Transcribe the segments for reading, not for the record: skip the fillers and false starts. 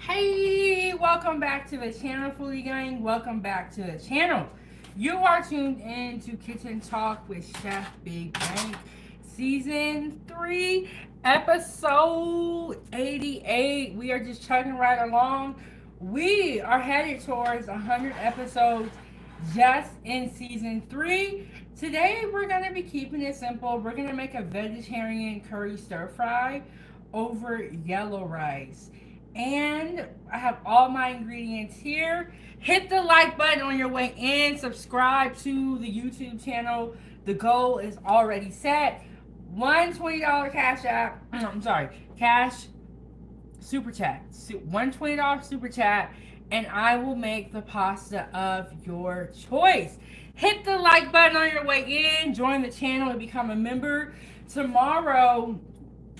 Hey, welcome back to the channel, Foodie Gang. Welcome back to the channel. You are tuned in to Kitchen Talk with Chef Big Bang, Season 3, Episode 88. We are just chugging right along. We are headed towards 100 episodes just in Season 3. Today, we're going to be keeping it simple. We're going to make a vegetarian curry stir fry over yellow rice. And I have all my ingredients here. Hit the like button on your way in. Subscribe to the YouTube channel. The goal is already set. $120 cash app. I'm sorry, cash super chat. $120 super chat, and I will make the pasta of your choice. Hit the like button on your way in. Join the channel and become a member. Tomorrow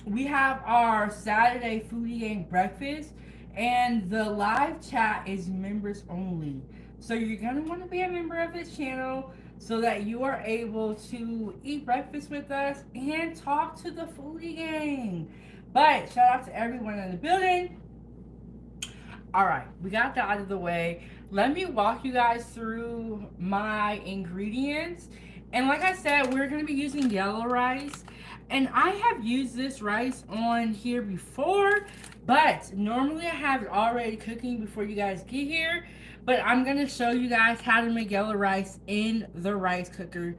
we have our Saturday Foodie Gang breakfast, and the live chat is members only. So you're going to want to be a member of this channel so that you are able to eat breakfast with us and talk to the Foodie Gang. But shout out to everyone in the building. All right, we got that out of the way. Let me walk you guys through my ingredients. And like I said, we're going to be using yellow rice. And I have used this rice on here before, but normally I have it already cooking before you guys get here. But I'm going to show you guys how to make yellow rice in the rice cooker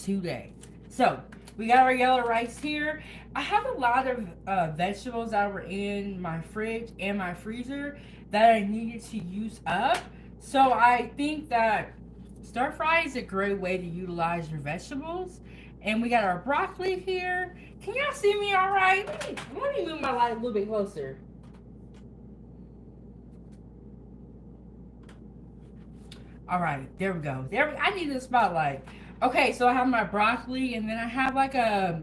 today. So we got our yellow rice here. I have a lot of vegetables that were in my fridge and my freezer that I needed to use up. So I think that stir fry is a great way to utilize your vegetables. And we got our broccoli here. Can y'all see me all right? Let me move my light a little bit closer. All right, there we go. I need a spotlight. Okay, so I have my broccoli, and then I have like I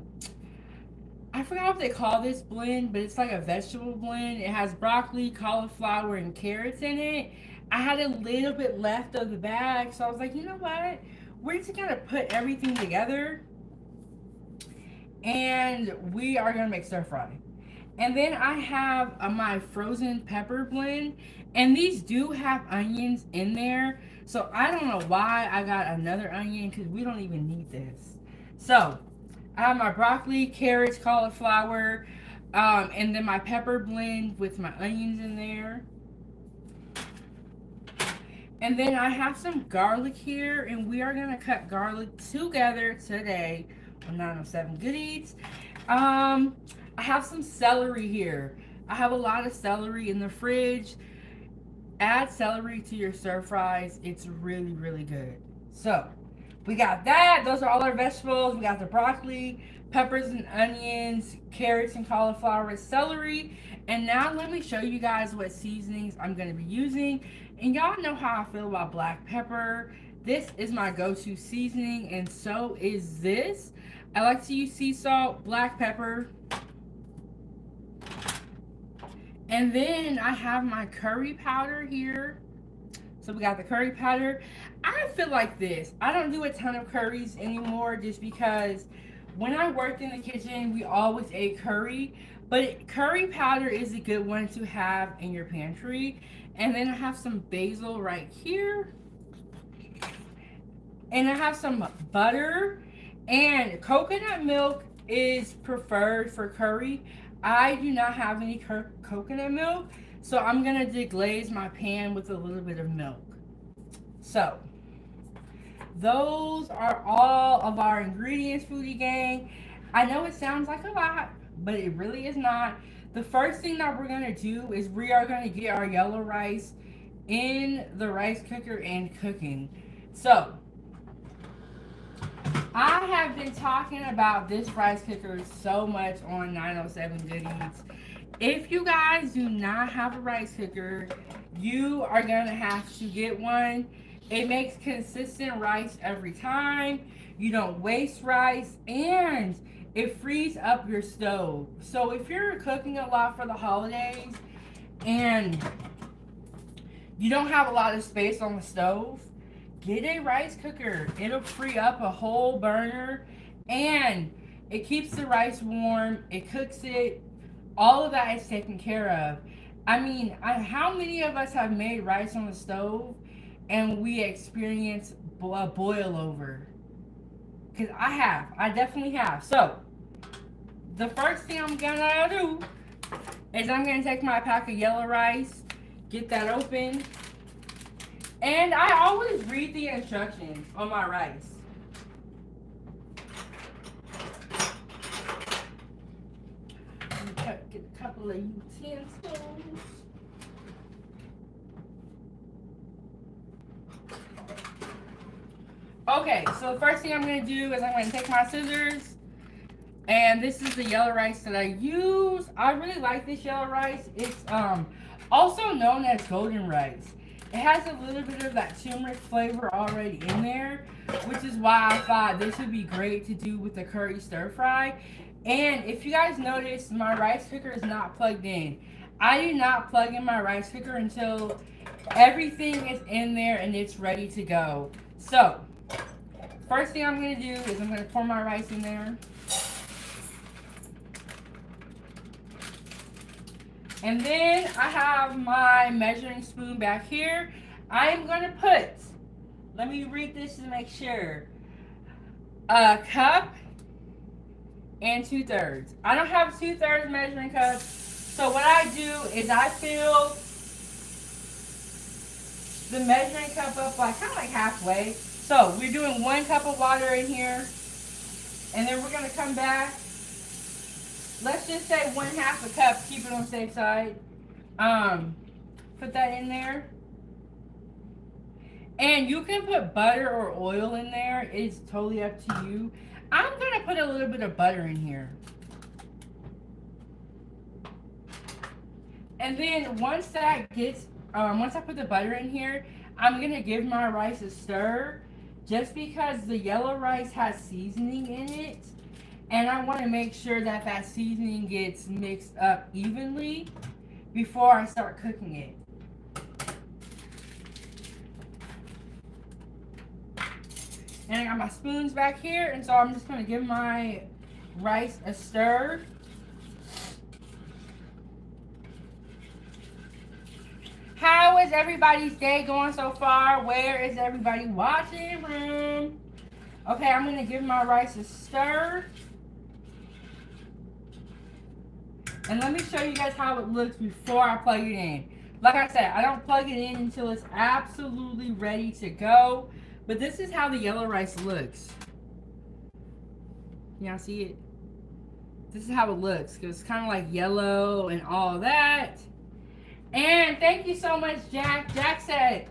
forgot what they call this blend, but it's like a vegetable blend. It has broccoli, cauliflower, and carrots in it. I had a little bit left of the bag, so I was like, you know what? We're just gonna put everything together, and we are gonna make stir fry. And then I have my frozen pepper blend, and these do have onions in there, so I don't know why I got another onion because we don't even need this. So I have my broccoli, carrots, cauliflower, and then my pepper blend with my onions in there. And then I have some garlic here, and we are going to cut garlic together today on 907 Good Eats. I have some celery here. I have a lot of celery in the fridge. Add celery to your stir fries. It's really, really good. So we got that. Those are all our vegetables. We got the broccoli, peppers and onions, carrots and cauliflower, celery. And now let me show you guys what seasonings I'm going to be using. And y'all know how I feel about black pepper. This is my go-to seasoning, and so is this. I like to use sea salt, black pepper. And then I have my curry powder here. So we got the curry powder. I feel like this. I don't do a ton of curries anymore just because when I worked in the kitchen, we always ate curry. But curry powder is a good one to have in your pantry. And then I have some basil right here. And I have some butter. And coconut milk is preferred for curry. I do not have any coconut milk, so I'm going to deglaze my pan with a little bit of milk. So, those are all of our ingredients, Foodie Gang. I know it sounds like a lot, but it really is not. The first thing that we're going to do is we are going to get our yellow rice in the rice cooker and cooking. So, I have been talking about this rice cooker so much on 907 Good Eats. If you guys do not have a rice cooker, you are going to have to get one. It makes consistent rice every time. You don't waste rice, and it frees up your stove. So if you're cooking a lot for the holidays and you don't have a lot of space on the stove, get a rice cooker. It'll free up a whole burner, and it keeps the rice warm. It cooks it. All of that is taken care of. I mean, how many of us have made rice on the stove and we experience a boil over? Because I have. I definitely have. So, the first thing I'm going to do is I'm going to take my pack of yellow rice, get that open, and I always read the instructions on my rice. Get a couple of utensils. Okay, so the first thing I'm going to do is I'm going to take my scissors, and this is the yellow rice that I use. I really like this yellow rice. It's also known as golden rice. It has a little bit of that turmeric flavor already in there, which is why I thought this would be great to do with the curry stir fry. And if you guys notice, my rice cooker is not plugged in. I do not plug in my rice cooker until everything is in there and it's ready to go. So, first thing I'm going to do is I'm going to pour my rice in there. And then I have my measuring spoon back here. I am going to put, let me read this to make sure, a cup and 2/3. I don't have 2/3 measuring cup. So what I do is I fill the measuring cup up like kind of like halfway. So we're doing 1 cup of water in here. And then we're going to come back. Let's just say 1/2 a cup, keep it on the safe side. Put that in there. And you can put butter or oil in there. It's totally up to you. I'm going to put a little bit of butter in here. And then once that gets, once I put the butter in here, I'm going to give my rice a stir. Just because the yellow rice has seasoning in it. And I want to make sure that that seasoning gets mixed up evenly before I start cooking it. And I got my spoons back here, and so I'm just going to give my rice a stir. How is everybody's day going so far? Where is everybody watching from? Okay, I'm going to give my rice a stir. And let me show you guys how it looks before I plug it in. Like I said, I don't plug it in until it's absolutely ready to go. But this is how the yellow rice looks. Y'all see it? This is how it looks. Because it's kind of like yellow and all that. And thank you so much, Jack. Jack said,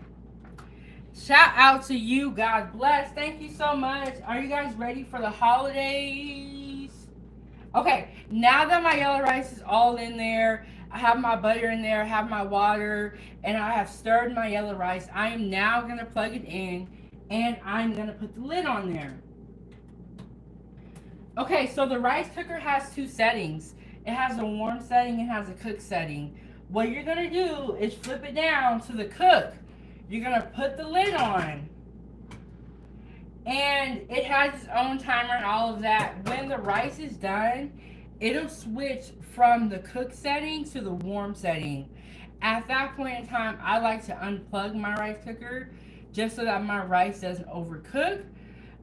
shout out to you. God bless. Thank you so much. Are you guys ready for the holidays? Okay, now that my yellow rice is all in there, I have my butter in there, I have my water, and I have stirred my yellow rice. I am now going to plug it in, and I'm going to put the lid on there. Okay, so the rice cooker has 2 settings. It has a warm setting, it has a cook setting. What you're going to do is flip it down to the cook. You're going to put the lid on. And it has its own timer and all of that. When the rice is done, it'll switch from the cook setting to the warm setting. At that point in time, I like to unplug my rice cooker just so that my rice doesn't overcook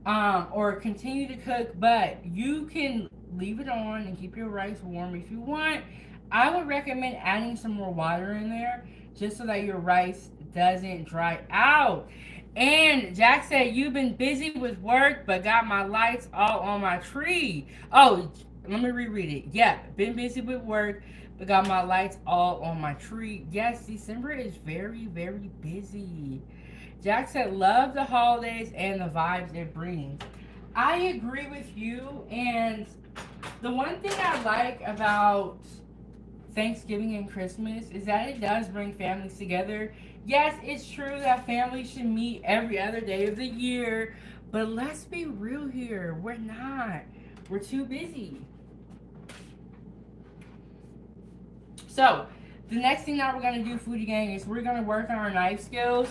or continue to cook. But you can leave it on and keep your rice warm if you want. I would recommend adding some more water in there just so that your rice doesn't dry out. And Jack said, you've been busy with work, but got my lights all on my tree. Oh, let me reread it. Yeah, been busy with work, but got my lights all on my tree. Yes, December is very, very busy. Jack said, love the holidays and the vibes it brings. I agree with you. And the one thing I like about Thanksgiving and Christmas is that it does bring families together. Yes, it's true that families should meet every other day of the year, but let's be real here. We're not. We're too busy. So, the next thing that we're going to do, Foodie Gang, is we're going to work on our knife skills.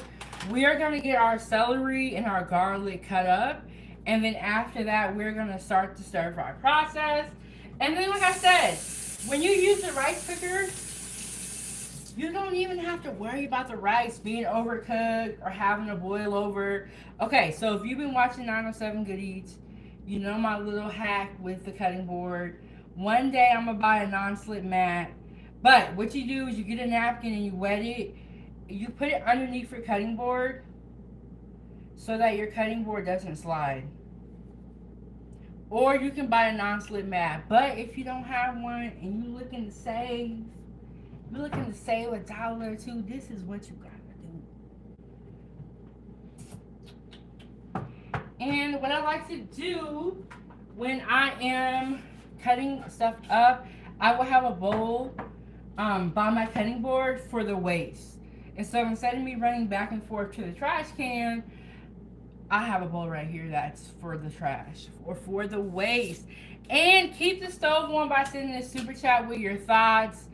We are going to get our celery and our garlic cut up, and then after that, we're going to start the stir fry process. And then, like I said, when you use the rice cooker, You don't even have to worry about the rice being overcooked or having to boil over. Okay, so if you've been watching 907 Good Eats, you know my little hack with the cutting board. One day I'm gonna buy a non-slip mat. But what you do is you get a napkin and you wet it. You put it underneath your cutting board so that your cutting board doesn't slide. Or you can buy a non-slip mat. But if you don't have one and you're looking to save $1 or $2, this is what you gotta do. And what I like to do when I am cutting stuff up, I will have a bowl by my cutting board for the waste. And so instead of me running back and forth to the trash can, I have a bowl right here that's for the trash or for the waste. And keep the stove on by sending a super chat with your thoughts.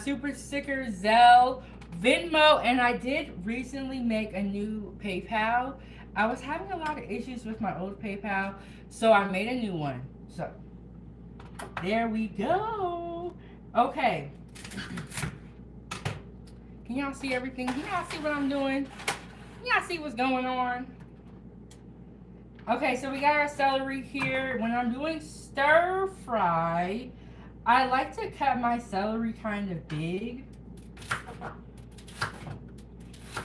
Super sticker, Zelle, Venmo, and I did recently make a new PayPal. I was having a lot of issues with my old PayPal, so I made a new one. So there we go. Okay. Can y'all see everything? Can y'all see what I'm doing? Can y'all see what's going on? Okay, so we got our celery here. When I'm doing stir fry, I like to cut my celery kind of big.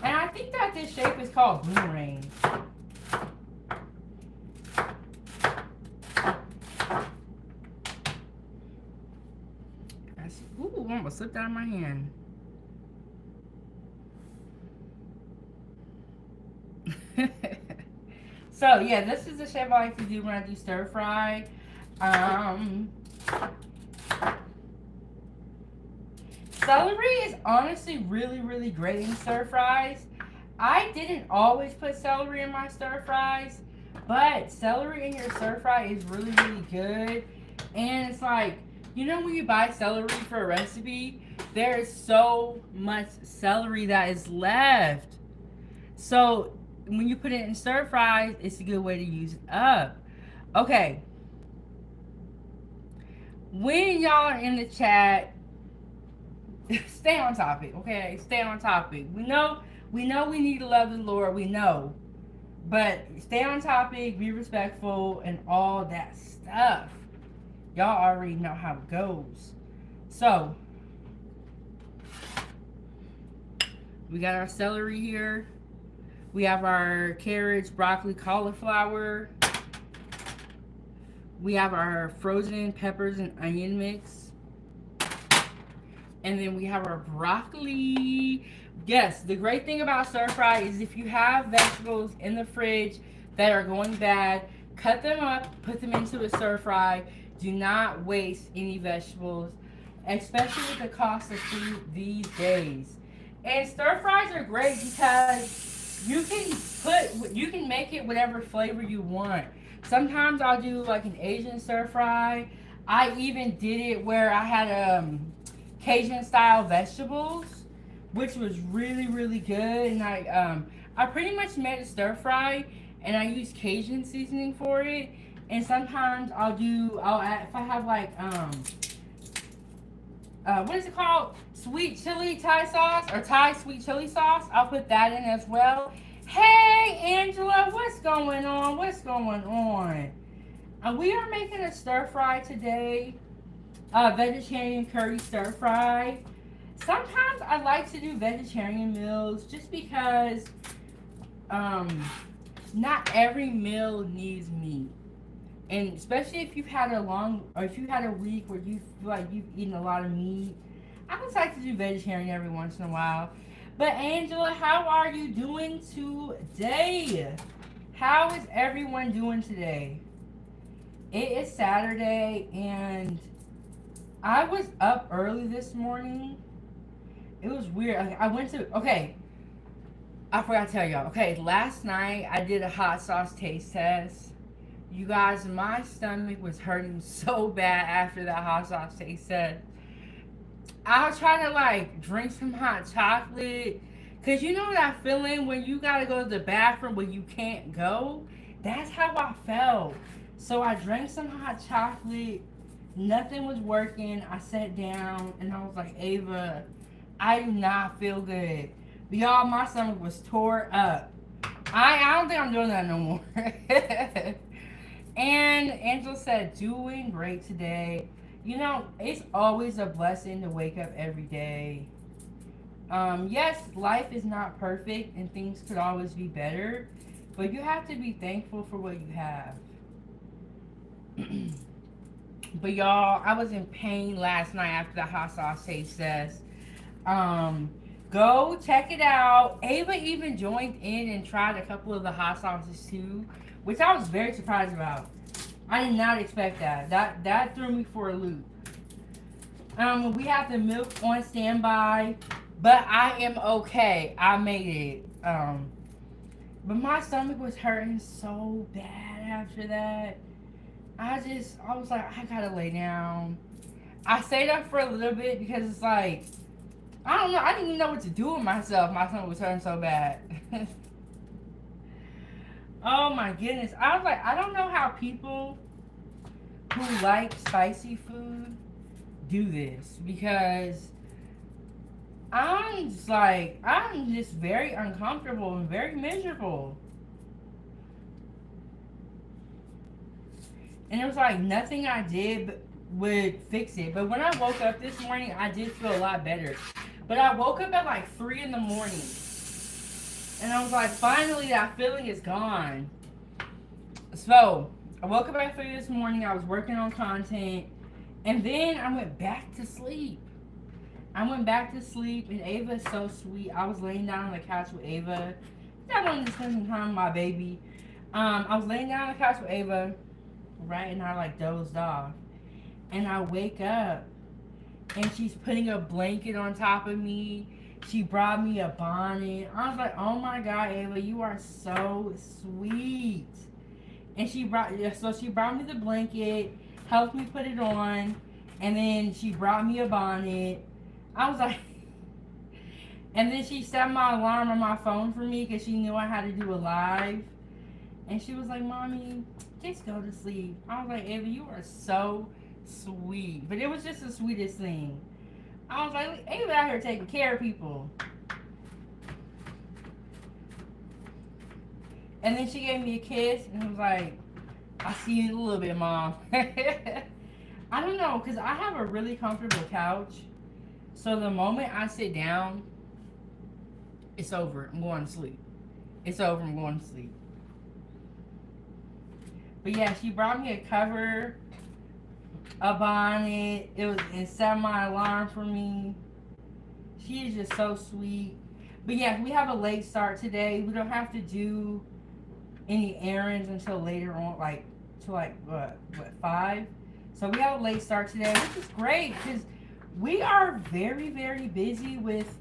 And I think that this shape is called boomerang. Ooh, almost slipped out of my hand. So yeah, this is the shape I like to do when I do stir fry. Celery is honestly really, really great in stir fries. I didn't always put celery in my stir fries, but celery in your stir fry is really, really good. And it's like, you know when you buy celery for a recipe, there is so much celery that is left. So when you put it in stir fries, it's a good way to use it up. Okay. When y'all are in the chat, stay on topic, okay? Stay on topic. We know we need to love the Lord, we know. But stay on topic, be respectful, and all that stuff. Y'all already know how it goes. So, we got our celery here. We have our carrots, broccoli, cauliflower. We have our frozen peppers and onion mix. And then we have our broccoli. Yes, the great thing about stir fry is if you have vegetables in the fridge that are going bad, cut them up, put them into a stir fry. Do not waste any vegetables, especially with the cost of food these days. And stir fries are great because you can make it whatever flavor you want. Sometimes I'll do like an Asian stir fry. I even did it where I had Cajun style vegetables, which was really, really good. And I pretty much made a stir fry and I use Cajun seasoning for it. And sometimes I'll add, if I have like what is it called? Sweet chili Thai sauce or Thai sweet chili sauce. I'll put that in as well. Hey Angela, what's going on? What's going on? We are making a stir fry today. Vegetarian curry stir fry. Sometimes I like to do vegetarian meals just because not every meal needs meat. And especially if you've had a week where you feel like you've eaten a lot of meat, I just like to do vegetarian every once in a while. But Angela, how are you doing today? How is everyone doing today? It is Saturday and I was up early this morning. It was weird. I forgot to tell y'all. Okay, last night I did a hot sauce taste test. You guys, my stomach was hurting so bad after that hot sauce taste test. I was trying to like drink some hot chocolate. Cause you know that feeling when you gotta go to the bathroom but you can't go? That's how I felt. So I drank some hot chocolate. Nothing was working. I sat down and I was like, Ava, I do not feel good. But y'all, my stomach was tore up. I don't think I'm doing that no more. And Angela said, doing great today. You know, it's always a blessing to wake up every day. Yes, life is not perfect and things could always be better, but you have to be thankful for what you have. But y'all, I was in pain last night after the hot sauce taste test. Um, Go check it out. Ava even joined in and tried a couple of the hot sauces too, which I was very surprised about. I did not expect that. That threw me for a loop. We have the milk on standby, but I am okay. I made it. But my stomach was hurting so bad after that. I was like, I gotta lay down. I stayed up for a little bit because it's like, I don't know. I didn't even know what to do with myself. My stomach was hurting so bad. Oh my goodness. I was like, I don't know how people who like spicy food do this because I'm just very uncomfortable and very miserable. And it was like nothing I did would fix it. But when I woke up this morning, I did feel a lot better. But I woke up at like 3 in the morning. And I was like, finally, that feeling is gone. So, I woke up at 3 this morning. I was working on content. And then I went back to sleep. And Ava is so sweet. I was laying down on the couch with Ava. I wanted to spend some time with my baby. I was laying down on the couch with Ava, right? And I like dozed off. And I wake up and she's putting a blanket on top of me. She brought me a bonnet. I was like, oh my God, Ava, you are so sweet. And she brought me the blanket, helped me put it on, and then she brought me a bonnet. I was like, and then she set my alarm on my phone for me because she knew I had to do a live. And she was like, Mommy, just go to sleep. I was like, Ava, you are so sweet. But it was just the sweetest thing. I was like, Ava out here taking care of people. And then she gave me a kiss and was like, I'll see you in a little bit, Mom. I don't know, because I have a really comfortable couch. So the moment I sit down, it's over. I'm going to sleep. It's over. I'm going to sleep. But yeah, she brought me a cover, a bonnet. It set my alarm for me. She is just so sweet. But yeah, we have a late start today. We don't have to do any errands until later on, what 5. So we have a late start today, which is great because we are very, very busy with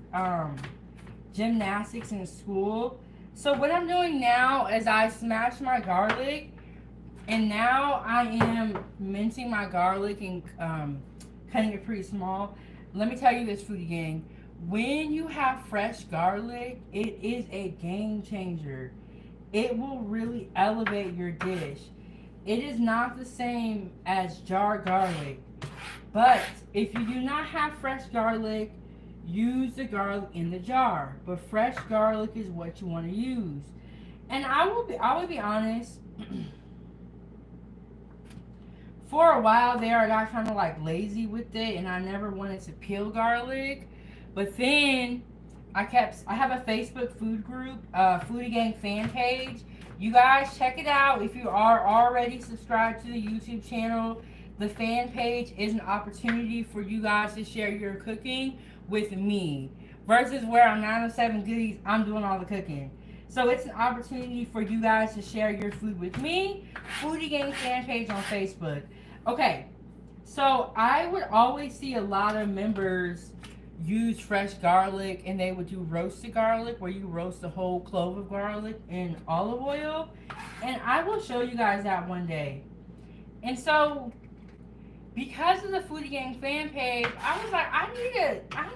gymnastics in school. So what I'm doing now is I smashed my garlic, and now I am mincing my garlic and cutting it pretty small. Let me tell you this, foodie gang. When you have fresh garlic, it is a game changer. It will really elevate your dish. It is not the same as jar garlic. But if you do not have fresh garlic, use the garlic in the jar. But fresh garlic is what you want to use. And I will be honest. For a while there, I got kind of like lazy with it, and I never wanted to peel garlic. But then I have a Facebook food group, Foodie Gang fan page. You guys check it out. If you are already subscribed to the YouTube channel, the fan page is an opportunity for you guys to share your cooking with me. Versus where I'm 907 Goodies, I'm doing all the cooking. So it's an opportunity for you guys to share your food with me. Foodie Gang fan page on Facebook. Okay, so I would always see a lot of members use fresh garlic, and they would do roasted garlic where you roast a whole clove of garlic in olive oil, and I will show you guys that one day. And so because of the Foodie Gang fan page, I was like, I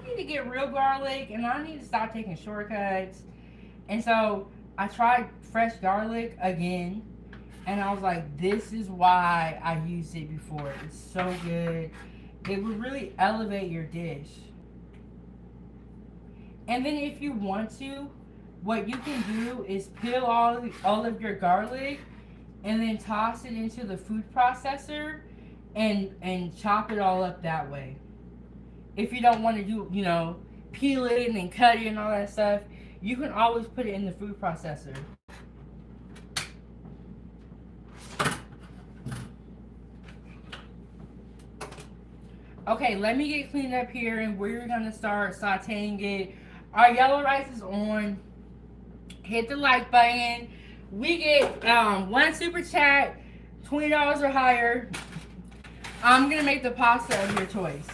need to get real garlic, and I need to stop taking shortcuts. And so I tried fresh garlic again, and I was like, this is why I used it before. It's so good. It would really elevate your dish. And then if you want to, what you can do is peel all of your garlic and then toss it into the food processor and chop it all up that way. If you don't want to do, peel it and then cut it and all that stuff, you can always put it in the food processor. Okay, let me get cleaned up here and we're gonna start sauteing it. Our yellow rice is on. Hit the like button. We get one super chat, $20 or higher. I'm gonna make the pasta of your choice.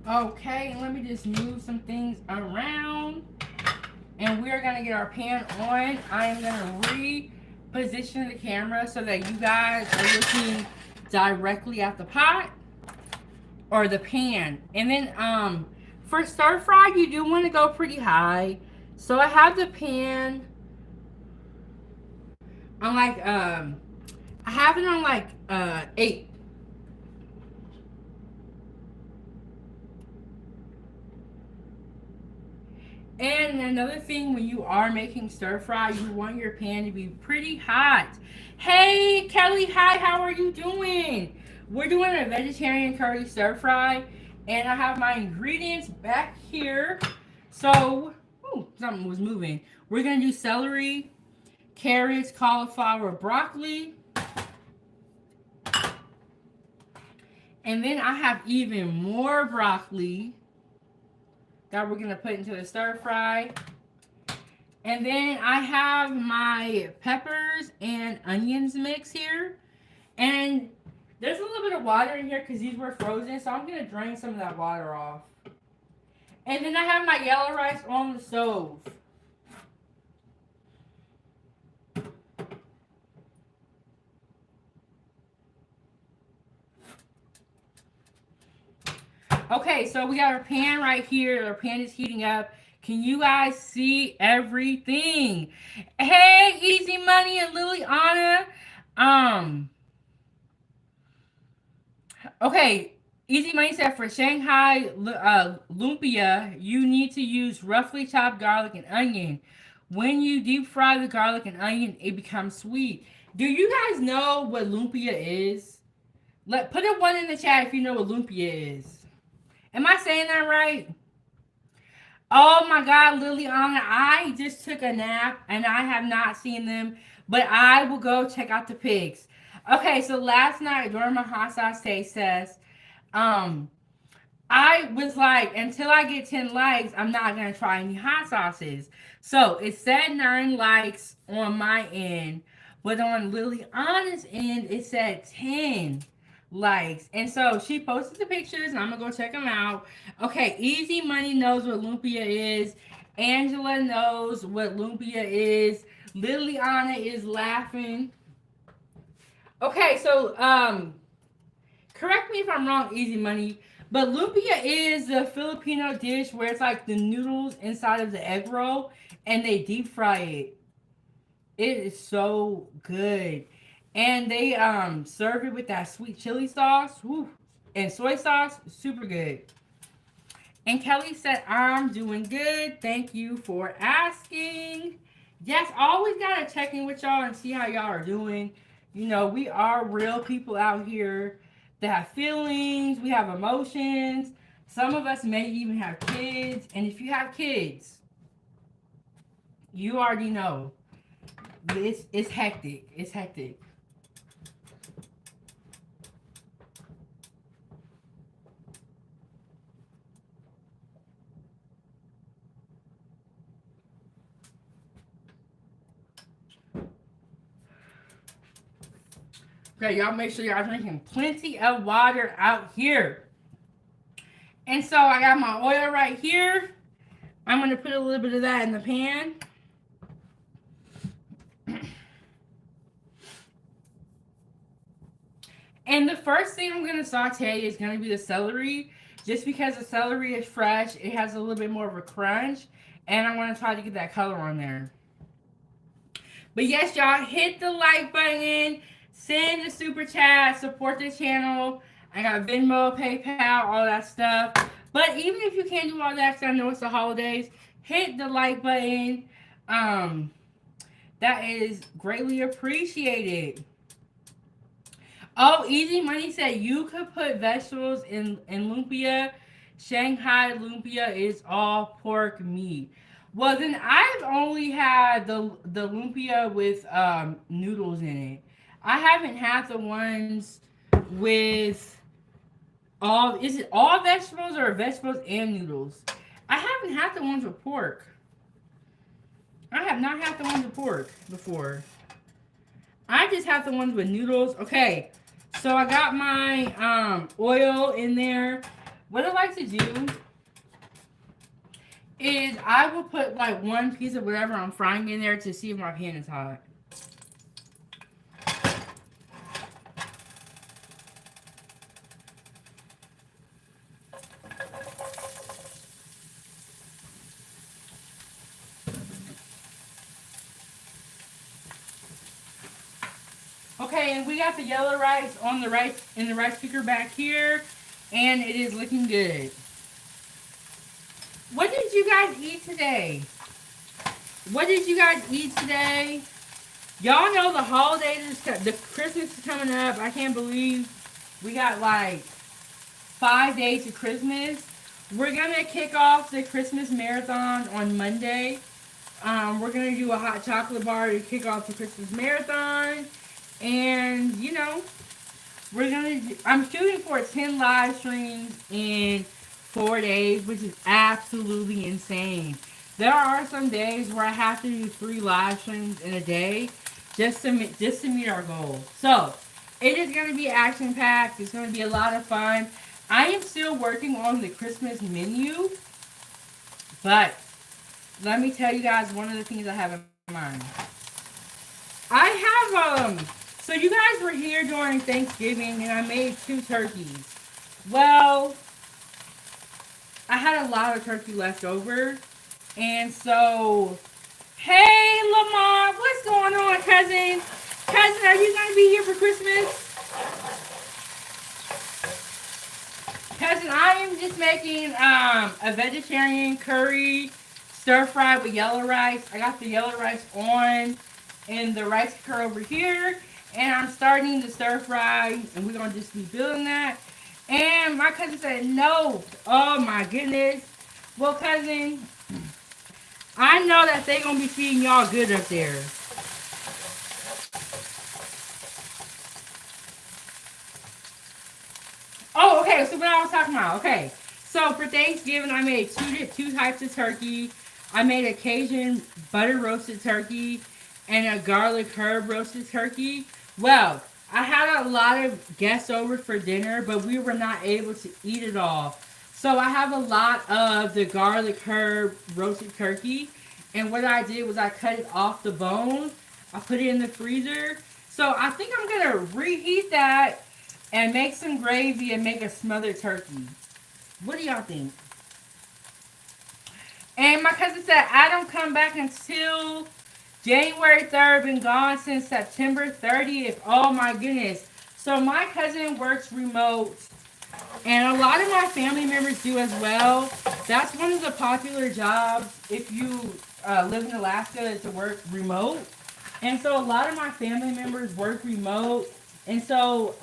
Okay, let me just move some things around. And we are gonna get our pan on. I am gonna reposition the camera so that you guys are looking directly at the pot or the pan. And then for stir fry, you do want to go pretty high. So I have the pan on like I have it on like 8. And another thing, when you are making stir fry, you want your pan to be pretty hot. Hey, Kelly, hi, how are you doing? We're doing a vegetarian curry stir fry, and I have my ingredients back here. So, something was moving. We're gonna do celery, carrots, cauliflower, broccoli. And then I have even more broccoli that we're going to put into the stir fry. And then I have my peppers and onions mix here. And there's a little bit of water in here because these were frozen, so I'm going to drain some of that water off. And then I have my yellow rice on the stove. Okay, so we got our pan right here. Our pan is heating up. Can you guys see everything? Hey, Easy Money and Liliana. Okay, Easy Money said for Shanghai lumpia, you need to use roughly chopped garlic and onion. When you deep fry the garlic and onion, it becomes sweet. Do you guys know what lumpia is? Put a 1 in the chat if you know what lumpia is. Am I saying that right? Oh my God, Liliana, I just took a nap and I have not seen them, but I will go check out the pics. Okay, so last night during my hot sauce taste test, I was like, until I get 10 likes, I'm not going to try any hot sauces. So it said 9 likes on my end, but on Liliana's end, it said 10 likes. And so she posted the pictures and I'm gonna go check them out. Okay, Easy Money knows what lumpia is. Angela knows what lumpia is. Liliana is laughing. Okay, so correct me if I'm wrong, Easy Money, but lumpia is the Filipino dish where it's like the noodles inside of the egg roll and they deep fry it. It is so good. And they serve it with that sweet chili sauce, and soy sauce, super good. And Kelly said, I'm doing good. Thank you for asking. Yes, always got to check in with y'all and see how y'all are doing. You know, we are real people out here that have feelings. We have emotions. Some of us may even have kids. And if you have kids, you already know. It's hectic. It's hectic. Okay, y'all make sure y'all drinking plenty of water out here. And so I got my oil right here. I'm going to put a little bit of that in the pan. And the first thing I'm going to saute is going to be the celery. Just because the celery is fresh, it has a little bit more of a crunch. And I want to try to get that color on there. But yes, y'all, hit the like button. Send the super chat. Support the channel. I got Venmo, PayPal, all that stuff. But even if you can't do all that, 'cause I know it's the holidays, hit the like button. Um, that is greatly appreciated. Oh, Easy Money said you could put vegetables in lumpia. Shanghai lumpia is all pork meat. Well, then I've only had the lumpia with noodles in it. I haven't had the ones with all. Is it all vegetables or vegetables and noodles? I haven't had the ones with pork. I have not had the ones with pork before. I just have the ones with noodles. Okay, so I got my oil in there. What I like to do is I will put like one piece of whatever I'm frying in there to see if my pan is hot. Okay, and we got the yellow rice on the rice in the rice cooker back here, and it is looking good. What did you guys eat today? What did you guys eat today? Y'all know the holidays, the Christmas is coming up. I can't believe we got like 5 days to Christmas. We're gonna kick off the Christmas marathon on Monday. We're gonna do a hot chocolate bar to kick off the Christmas marathon, and we're gonna. I'm shooting for 10 live streams in 4 days, which is absolutely insane. There are some days where I have to do 3 live streams in a day just to meet our goal. So it is gonna be action packed. It's gonna be a lot of fun. I am still working on the Christmas menu, but let me tell you guys one of the things I have in mind. I have so you guys were here during Thanksgiving and I made 2 turkeys. Well, I had a lot of turkey left over. And so, hey Lamont, what's going on, cousin? Cousin, are you gonna be here for Christmas? Cousin, I am just making a vegetarian curry stir fry with yellow rice. I got the yellow rice on in the rice cooker over here. And I'm starting the stir fry. And we're going to just be building that. And my cousin said no. Oh my goodness. Well, cousin, I know that they're going to be feeding y'all good up there. Oh, okay. So what I was talking about. Okay. So for Thanksgiving, I made two types of turkey. I made a Cajun butter roasted turkey and a garlic herb roasted turkey. Well, I had a lot of guests over for dinner, but we were not able to eat it all. So I have a lot of the garlic herb roasted turkey. And what I did was I cut it off the bone. I put it in the freezer. So I think I'm going to reheat that and make some gravy and make a smothered turkey. What do y'all think? And my cousin said, I don't come back until January 3rd. Been gone since September 30th. Oh my goodness. So my cousin works remote. And a lot of my family members do as well. That's one of the popular jobs if you live in Alaska to work remote. And so a lot of my family members work remote. And so,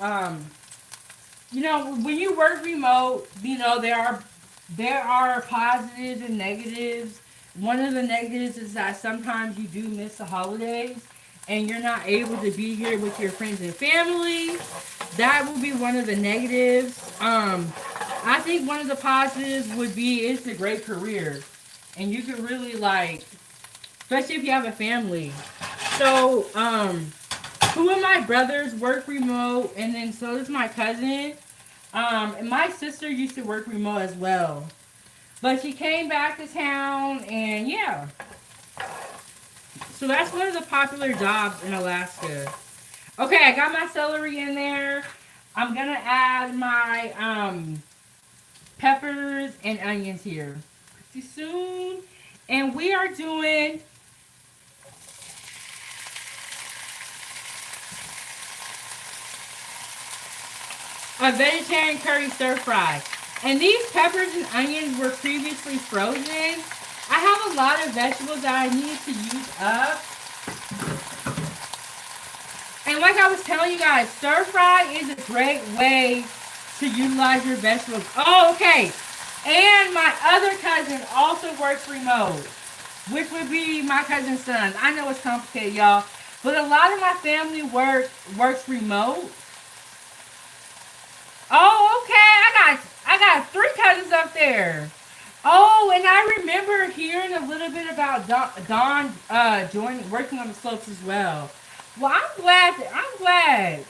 when you work remote, there are positives and negatives. One of the negatives is that sometimes you do miss the holidays and you're not able to be here with your friends and family. That will be one of the negatives. I think one of the positives would be it's a great career. And you could really especially if you have a family. So, 2 of my brothers work remote and then so does my cousin. And my sister used to work remote as well. But she came back to town and yeah. So that's one of the popular jobs in Alaska. Okay, I got my celery in there. I'm gonna add my peppers and onions here pretty soon. And we are doing a vegetarian curry stir fry. And these peppers and onions were previously frozen. I have a lot of vegetables that I need to use up. And like I was telling you guys, stir fry is a great way to utilize your vegetables. Oh, okay. And my other cousin also works remote, which would be my cousin's son. I know it's complicated, y'all, but a lot of my family works remote. Oh, okay. I got three cousins up there. Oh, and I remember hearing a little bit about Don joining working on the slopes as well. Well, I'm glad. I'm glad.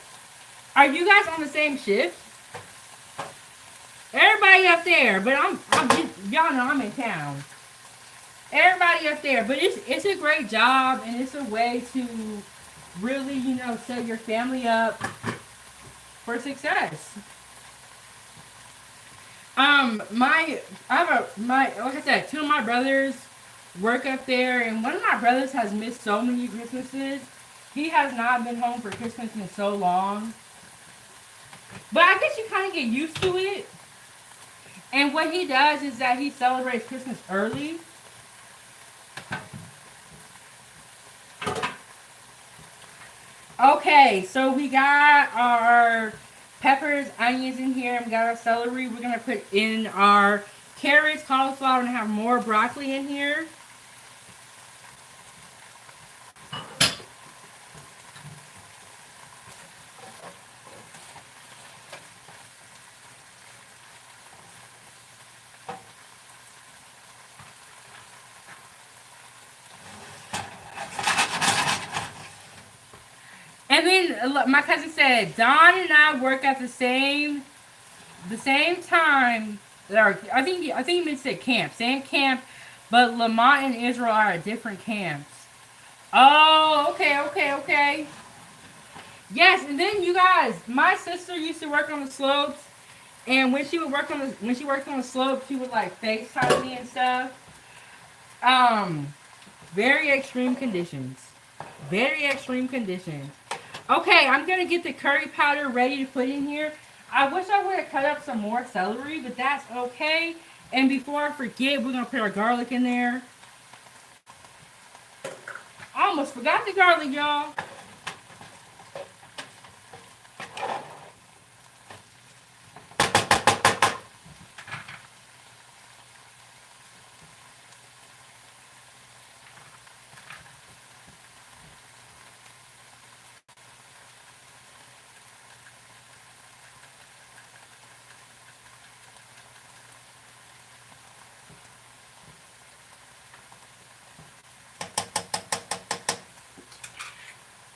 Are you guys on the same shift? Everybody up there, but y'all know I'm in town. Everybody up there, but it's a great job and it's a way to really set your family up for success. My I have my like I said, two of my brothers work up there, and one of my brothers has missed so many Christmases. He has not been home for Christmas in so long, but I guess you kind of get used to it. And what he does is that he celebrates Christmas early. Okay, so we got our peppers, onions in here. We got our celery. We're gonna put in our carrots, cauliflower, and have more broccoli in here. And then my cousin said, Don and I work at the same time. I think he meant to say camp, same camp, but Lamont and Israel are at different camps. Oh, okay, okay, okay. Yes, and then you guys, my sister used to work on the slopes, and when she worked on the slopes, she would like FaceTime me and stuff. Um, very extreme conditions. Very extreme conditions. Okay, I'm gonna get the curry powder ready to put in here. I wish I would have cut up some more celery, but that's okay. And before I forget, we're gonna put our garlic in there. I almost forgot the garlic, y'all.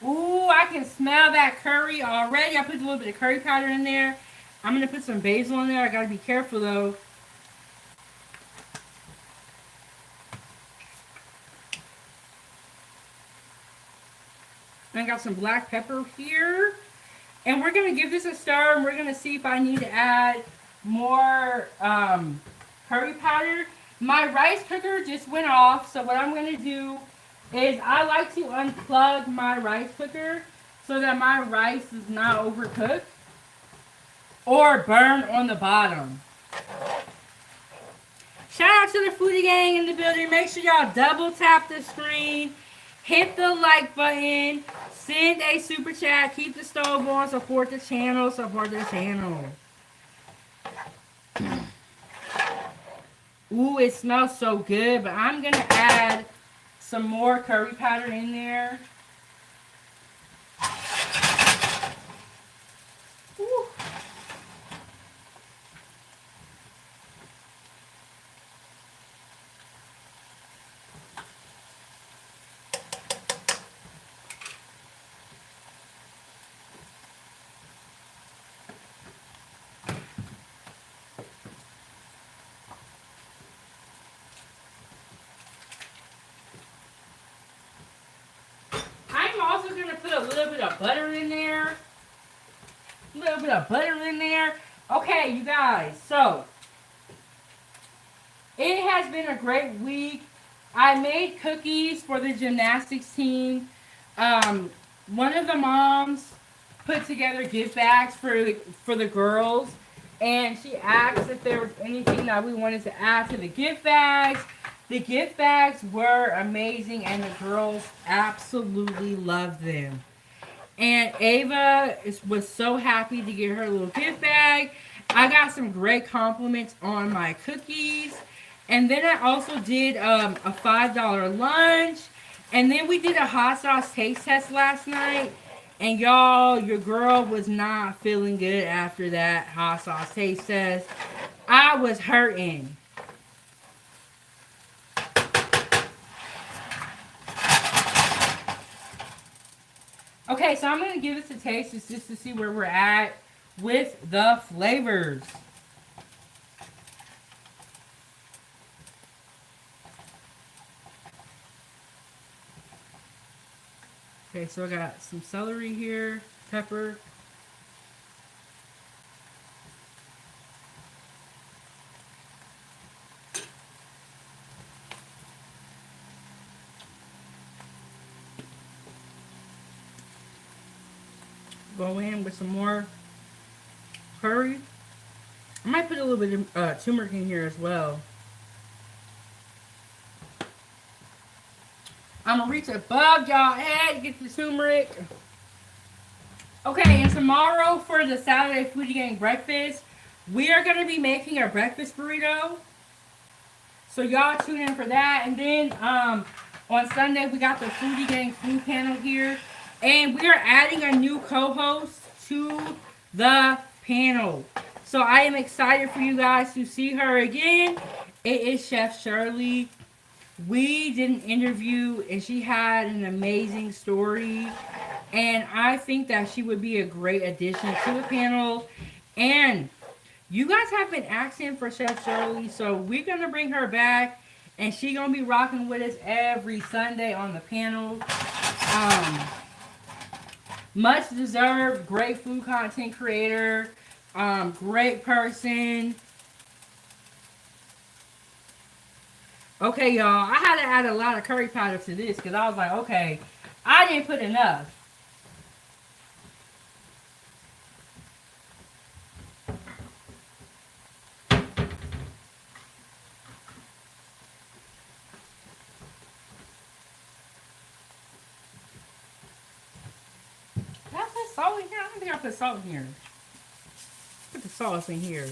Ooh, I can smell that curry already. I put a little bit of curry powder in there. I'm gonna put some basil in there. I gotta be careful though. I got some black pepper here. And we're going to give this a stir, and we're going to see if I need to add more curry powder. My rice cooker just went off, so what I'm going to do is I like to unplug my rice cooker so that my rice is not overcooked or burn on the bottom. Shout out to the foodie gang in the building. Make sure y'all double tap the screen, hit the like button, send a super chat, keep the stove on, support the channel, support the channel. Ooh, it smells so good, but I'm going to add some more curry powder in there. Ooh. I'm also going to put a little bit of butter in there. A little bit of butter in there. Okay, you guys, so it has been a great week. I made cookies for the gymnastics team. One of the moms put together gift bags for the girls, And she asked if there was anything that we wanted to add to the gift bags. The gift bags were amazing, and the girls absolutely loved them. And Ava was so happy to get her little gift bag. I got some great compliments on my cookies. And then I also did a $5 lunch. And then we did a hot sauce taste test last night. And y'all, your girl was not feeling good after that hot sauce taste test. I was hurting. Okay, so I'm going to give this a taste just to see where we're at with the flavors. Okay, so I got some celery here, pepper. Go in with some more curry. I might put a little bit of turmeric in here as well. I'm gonna reach above y'all head to get the turmeric. Okay, and tomorrow for the Saturday Foodie Gang breakfast, we are gonna be making a breakfast burrito. So y'all tune in for that. And then on Sunday we got the Foodie Gang food panel here. And we are adding a new co-host to the panel. So I am excited for you guys to see her again. It is Chef Shirley. We did an interview and she had an amazing story. And I think that she would be a great addition to the panel. And you guys have been asking for Chef Shirley, so we're going to bring her back. And she's going to be rocking with us every Sunday on the panel. Much deserved, great food content creator, great person. Okay, y'all, I had to add a lot of curry powder to this because I was like, okay, I didn't put enough. Did I put salt in here? I don't think I put salt in here. Put the sauce in here.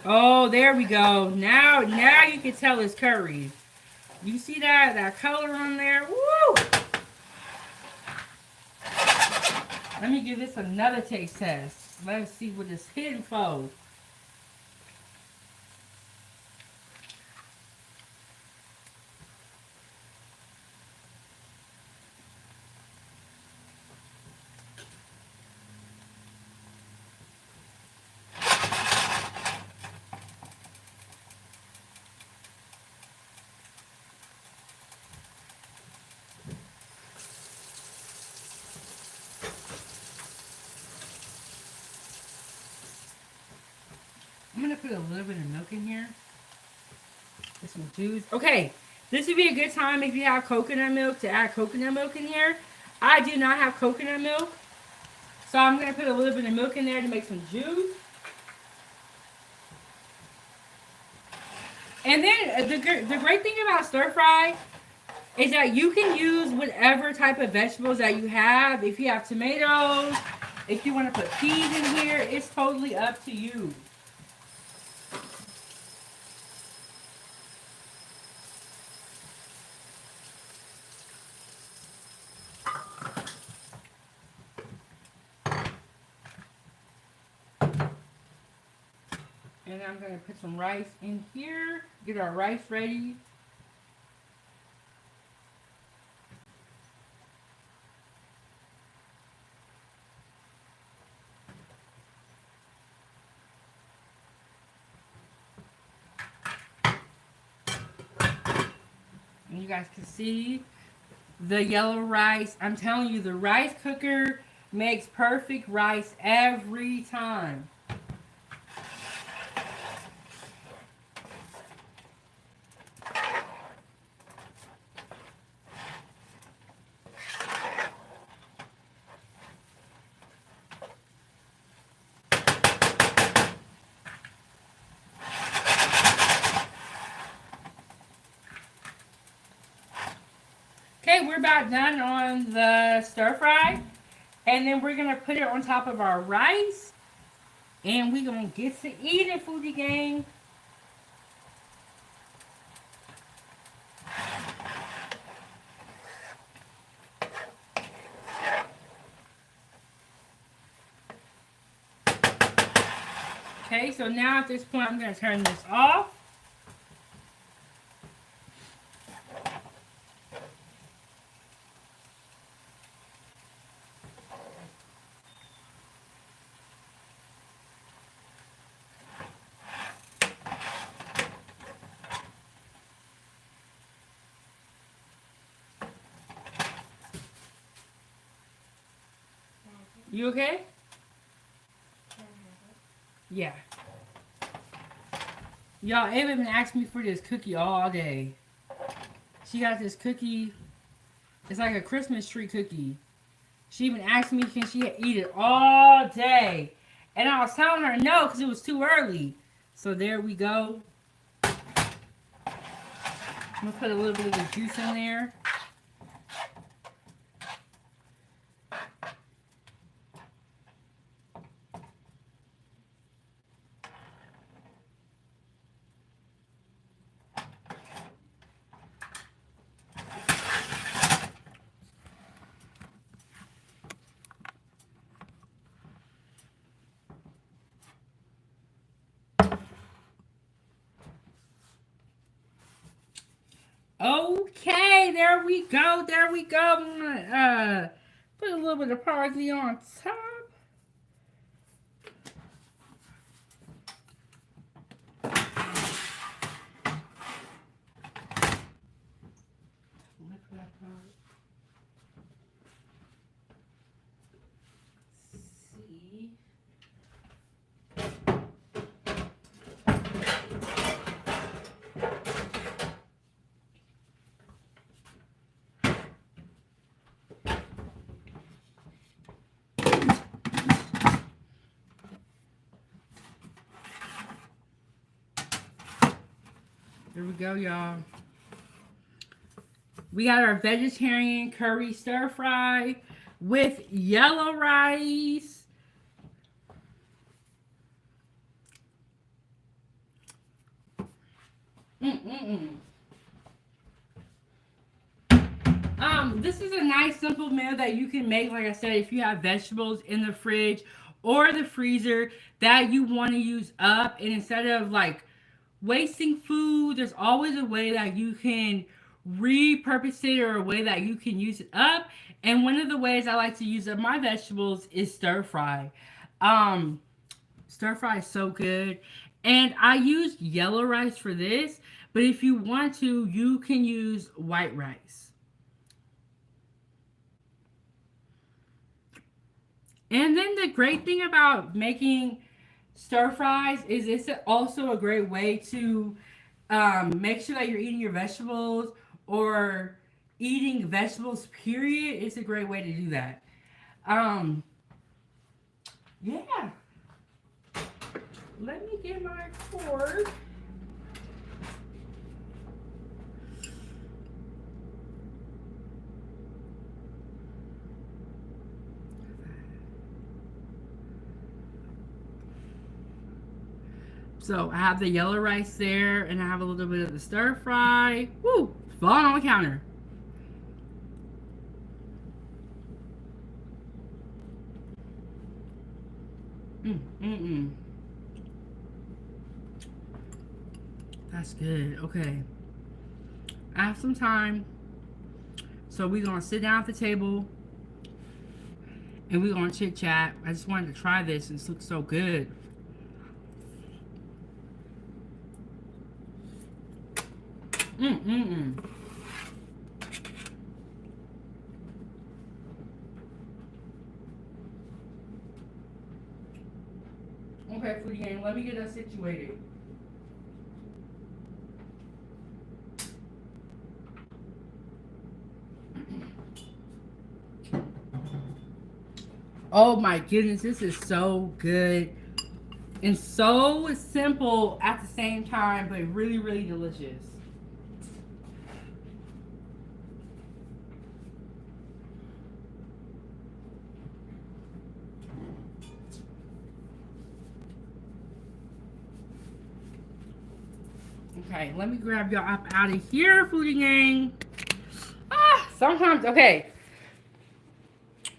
Oh, there we go. Now you can tell it's curry. You see that color on there? Woo! Let me give this another taste test. Let's see what it's hitting for. I'm going to put a little bit of milk in here. Get some juice. Okay, this would be a good time if you have coconut milk to add coconut milk in here. I do not have coconut milk. So I'm going to put a little bit of milk in there to make some juice. And then the great thing about stir fry is that you can use whatever type of vegetables that you have. If you have tomatoes, if you want to put peas in here, it's totally up to you. And I'm going to put some rice in here. Get our rice ready. And you guys can see the yellow rice. I'm telling you, the rice cooker makes perfect rice every time. Okay, we're about done on the stir fry. And then we're going to put it on top of our rice. And we're going to get to eating, foodie gang. Okay, so now at this point, I'm going to turn this off. You okay? Yeah. Y'all, Ava been asking me for this cookie all day. She got this cookie. It's like a Christmas tree cookie. She even asked me can she eat it all day. And I was telling her no because it was too early. So there we go. I'm going to put a little bit of the juice in there. Okay, there we go. There we go. I'm gonna put a little bit of parsley on top. See. Here we go, y'all. We got our vegetarian curry stir fry with yellow rice. This is a nice simple meal that you can make, like I said, if you have vegetables in the fridge or the freezer that you want to use up. And instead of like wasting food, there's always a way that you can repurpose it or a way that you can use it up. And one of the ways I like to use up my vegetables is stir fry. Stir fry is so good. And I used yellow rice for this, but if you want to, you can use white rice. And then the great thing about making stir fries is it's also a great way to make sure that you're eating your vegetables or eating vegetables, period. It's a great way to do that. Yeah. Let me get my cord. So I have the yellow rice there, and I have a little bit of the stir fry. Woo! It's falling on the counter. That's good. Okay. I have some time. So we're going to sit down at the table, and we're going to chit chat. I just wanted to try this. This looks so good. Okay, foodie gang, let me get us situated. Oh my goodness, this is so good. And so simple at the same time, but really, really delicious. Okay, let me grab y'all up out of here, foodie gang. Sometimes, okay.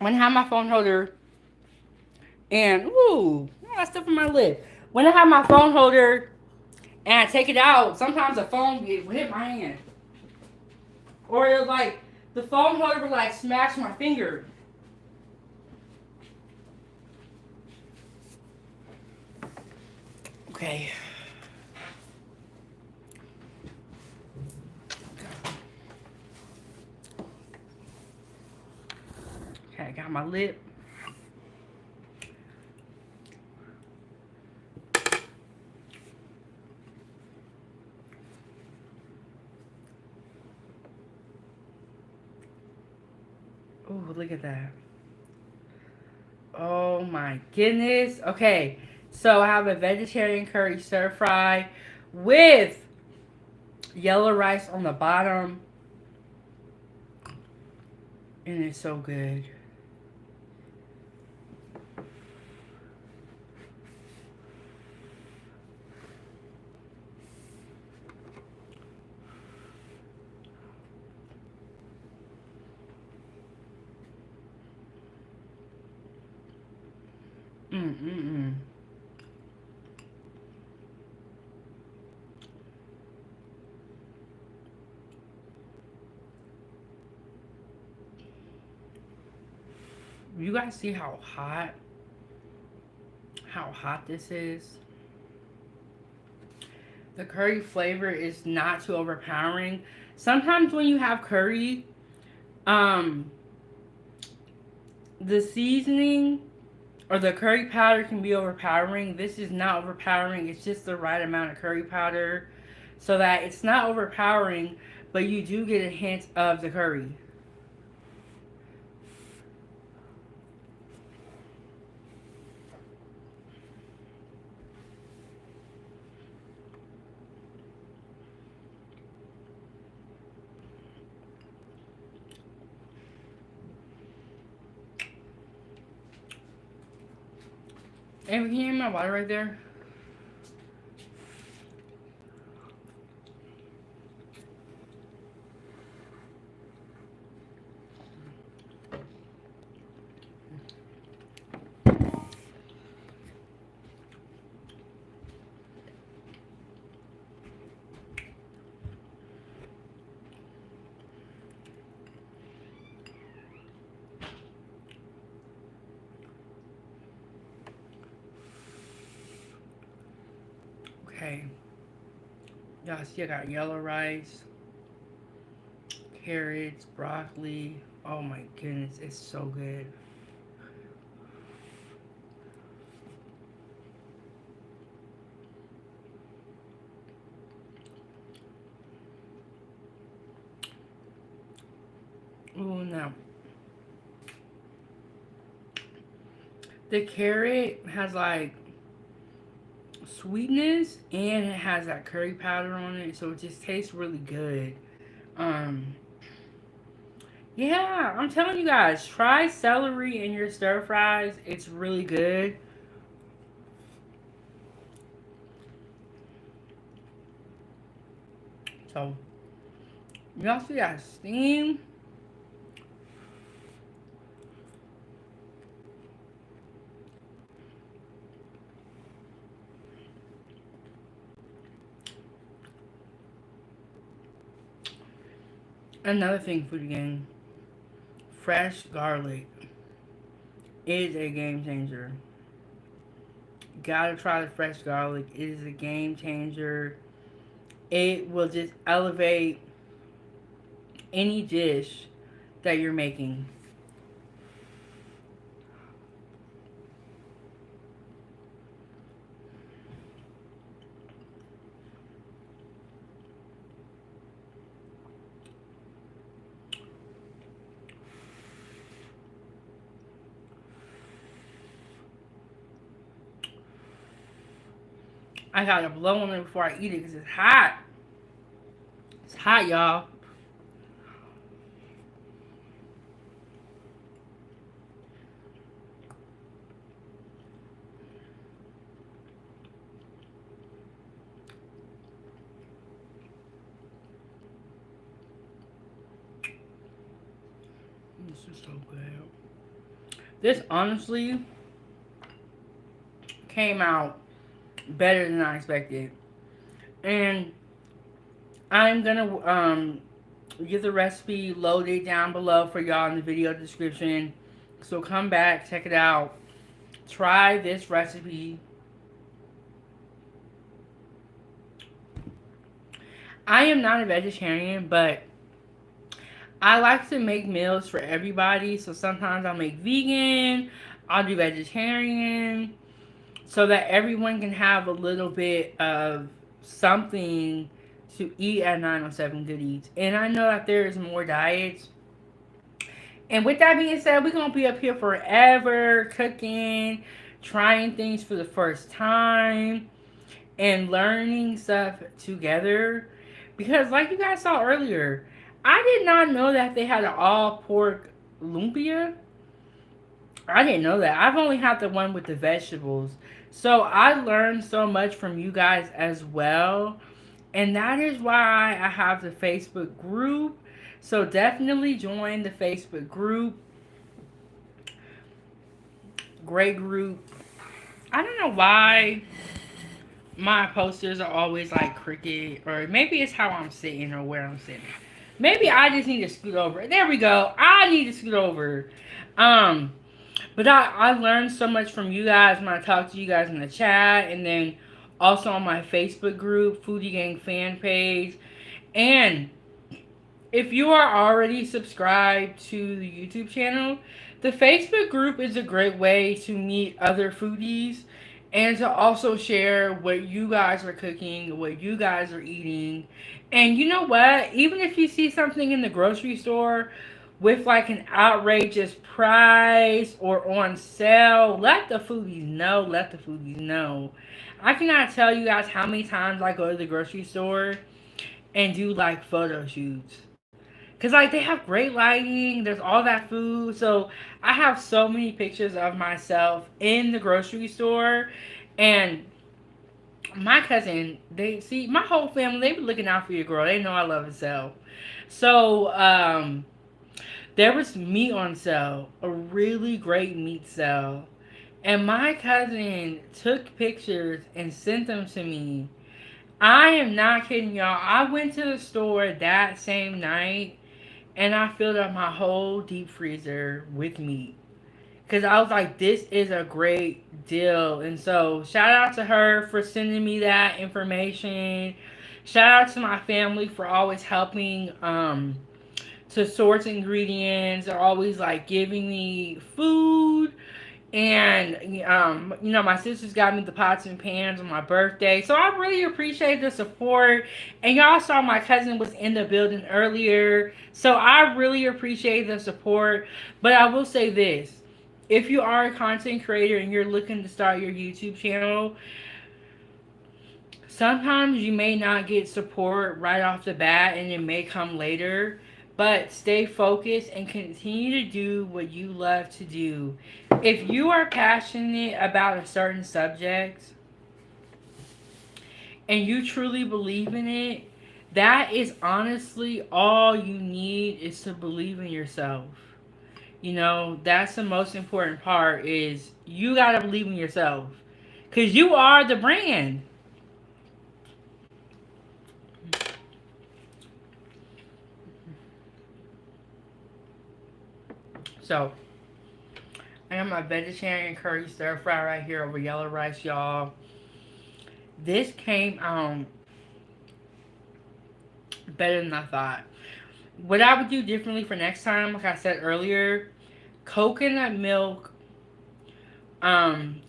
When I have my phone holder and, ooh, I got stuff in my lip. When I have my phone holder and I take it out, sometimes the phone will hit my hand. Or it'll like, the phone holder will like smash my finger. Okay. Okay, I got my lip. Ooh, look at that. Oh my goodness. Okay, so I have a vegetarian curry stir fry with yellow rice on the bottom. And it's so good. Mm-mm-mm. You guys see how hot this is? The curry flavor is not too overpowering. Sometimes when you have curry, the seasoning or the curry powder can be overpowering. This is not overpowering. It's just the right amount of curry powder so that it's not overpowering, but you do get a hint of the curry. And can you hear my water right there? Okay. Y'all see I got yellow rice, carrots, broccoli. Oh my goodness, it's so good. Ooh, now. The carrot has like sweetness and it has that curry powder on it, so it just tastes really good. Um, yeah, I'm telling you guys, try celery in your stir fries. It's really good. So, y'all see that steam? Another thing, food gang, fresh garlic is a game changer. Gotta try the fresh garlic. It is a game changer. It will just elevate any dish that you're making. I gotta blow on it before I eat it because it's hot. It's hot, y'all. This is so good. This honestly came out better than I expected. And I'm gonna get the recipe loaded down below for y'all in the video description. So come back, check it out. Try this recipe. I am not a vegetarian, but I like to make meals for everybody. So sometimes I'll make vegan, I'll do vegetarian, so that everyone can have a little bit of something to eat at 907 Good Eats. And I know that there is more diets. And with that being said, we're going to be up here forever cooking, trying things for the first time, and learning stuff together. Because like you guys saw earlier, I did not know that they had an all pork lumpia. I didn't know that. I've only had the one with the vegetables. So I learned so much from you guys as well. And that is why I have the Facebook group. So definitely join the Facebook group. Great group. I don't know why my posters are always like cricket, or maybe it's how I'm sitting or where I'm sitting. Maybe I just need to scoot over. There we go. I need to scoot over. But I learned so much from you guys when I talked to you guys in the chat, and then also on my Facebook group, Foodie Gang fan page. And if you are already subscribed to the YouTube channel, the Facebook group is a great way to meet other foodies and to also share what you guys are cooking, what you guys are eating. And you know what? Even if you see something in the grocery store with like an outrageous price or on sale, let the foodies know. Let the foodies know. I cannot tell you guys how many times I go to the grocery store and do like photo shoots. Cause like they have great lighting, there's all that food. So I have so many pictures of myself in the grocery store, and my cousin, they see my whole family. They be looking out for your girl. They know I love to sell. So there was meat on sale, a really great meat sale, and my cousin took pictures and sent them to me. I am not kidding y'all. I went to the store that same night and I filled up my whole deep freezer with meat. Because I was like, this is a great deal. And so, shout out to her for sending me that information. Shout out to my family for always helping to source ingredients. They're always like giving me food. And, my sisters got me the pots and pans on my birthday. So I really appreciate the support. And y'all saw my cousin was in the building earlier. So I really appreciate the support. But I will say this. If you are a content creator and you're looking to start your YouTube channel, sometimes you may not get support right off the bat and it may come later. But stay focused and continue to do what you love to do. If you are passionate about a certain subject and you truly believe in it, that is honestly all you need, is to believe in yourself. That's the most important part, is you got to believe in yourself. Because you are the brand. So, I got my vegetarian curry stir fry right here over yellow rice, y'all. This came out better than I thought. What I would do differently for next time, like I said earlier, coconut milk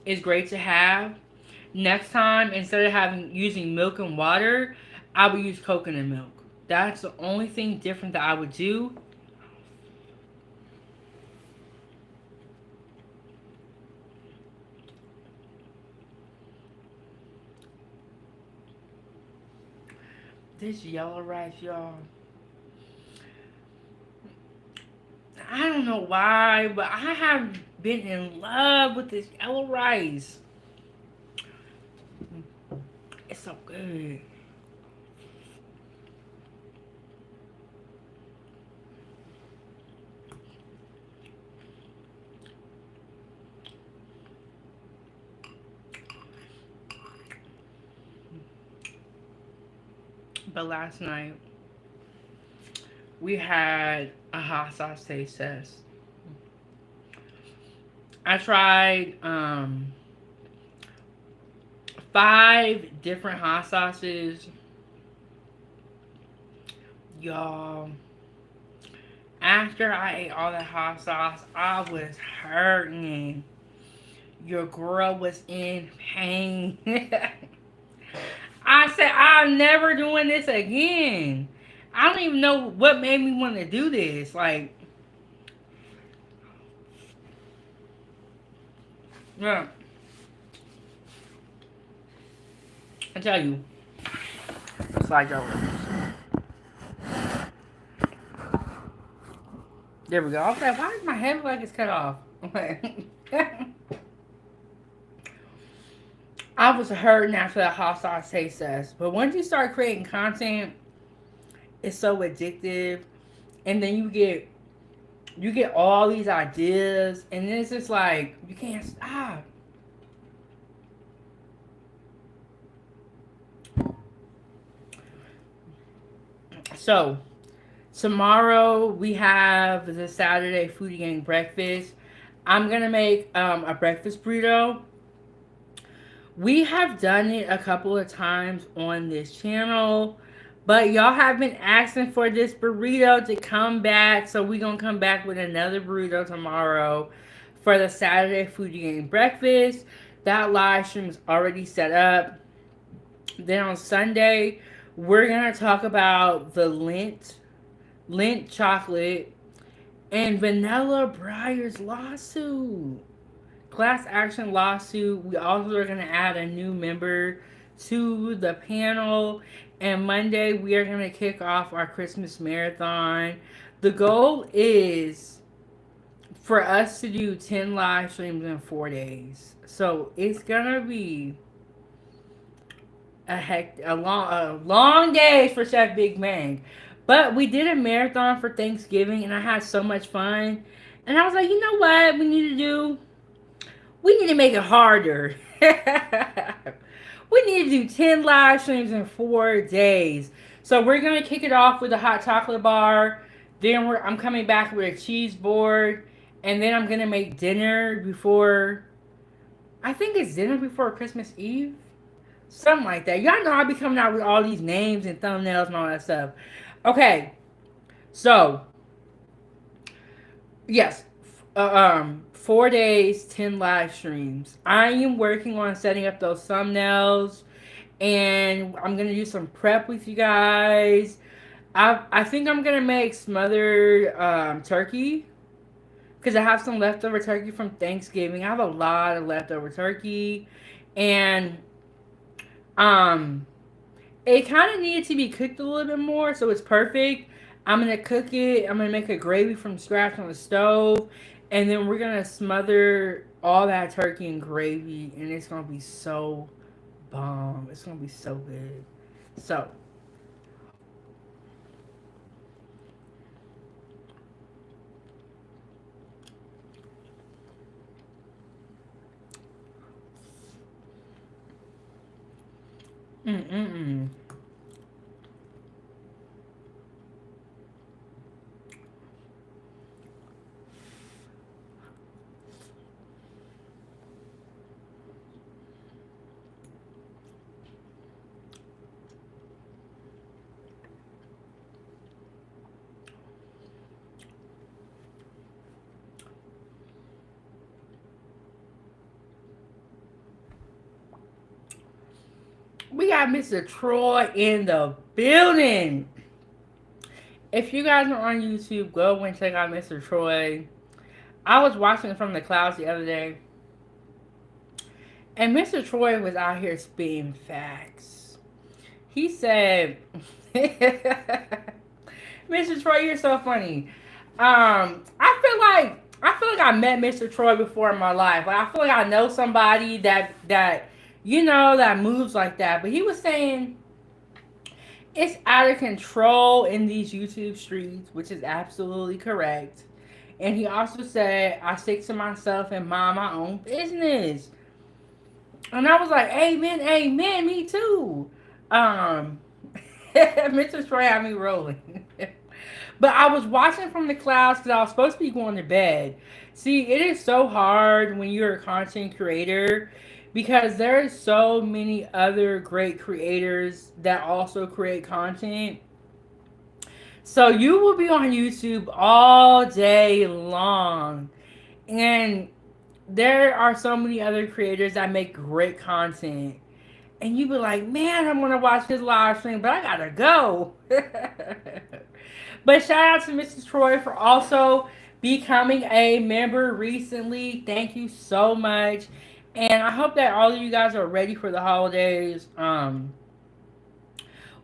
is great to have. Next time, instead of using milk and water, I would use coconut milk. That's the only thing different that I would do. This yellow rice, y'all. I don't know why, but I have been in love with this yellow rice. It's so good. But last night we had a hot sauce taste test. I tried 5 different hot sauces. Y'all, after I ate all that hot sauce, I was hurting. Your girl was in pain. I said, I'm never doing this again. I don't even know what made me want to do this. Like, yeah, I tell you, slide over. There we go. I was like, why is my head like it's cut off? Okay. I was hurting after that hot sauce taste test. But once you start creating content, it's so addictive. And then you get all these ideas, and then it's just like you can't stop. So tomorrow we have the Saturday Foodie Gang breakfast. I'm gonna make a breakfast burrito. We have done it a couple of times on this channel, but y'all have been asking for this burrito to come back, so we're gonna come back with another burrito tomorrow for the Saturday Foodie Gang breakfast. That live stream is already set up. Then on Sunday, we're gonna talk about the Lindt chocolate and Vanilla Briar's lawsuit. Class action lawsuit. We also are going to add a new member to the panel. And Monday, we are going to kick off our Christmas marathon. The goal is for us to do 10 live streams in 4 days. So it's going to be a long day for Chef Big Bang. But we did a marathon for Thanksgiving, and I had so much fun. And I was like, you know what we need to do? We need to make it harder. We need to do 10 live streams in 4 days. So we're going to kick it off with a hot chocolate bar. Then I'm coming back with a cheese board. And then I'm going to make dinner before, I think it's dinner before Christmas Eve. Something like that. Y'all know I'll be coming out with all these names and thumbnails and all that stuff. Okay. So, yes. 4 days, 10 live streams. I am working on setting up those thumbnails, and I'm gonna do some prep with you guys. I think I'm gonna make smothered turkey because I have some leftover turkey from Thanksgiving. I have a lot of leftover turkey, and it kind of needed to be cooked a little bit more, so it's perfect. I'm gonna cook it. I'm gonna make a gravy from scratch on the stove. And then we're going to smother all that turkey in gravy. And it's going to be so bomb. It's going to be so good. So. Mm-mm-mm. We got Mr. Troy in the building. If you guys are on YouTube, go and check out Mr. Troy. I was watching from the clouds the other day, and Mr. Troy was out here spitting facts. He said, Mr. Troy, you're so funny. I feel like I met Mr. Troy before in my life. Like, I feel like I know somebody that you know, that moves like that. But he was saying it's out of control in these YouTube streets, which is absolutely correct. And he also said, I stick to myself and mind my own business. And I was like, amen, amen, me too. Mr. Troy had me rolling. But I was watching from the clouds because I was supposed to be going to bed. See, it is so hard when you're a content creator because there's so many other great creators that also create content. So you will be on YouTube all day long. And there are so many other creators that make great content. And you be like, man, I'm gonna watch his live stream, but I gotta go. But shout out to Mrs. Troy for also becoming a member recently. Thank you so much. And I hope that all of you guys are ready for the holidays.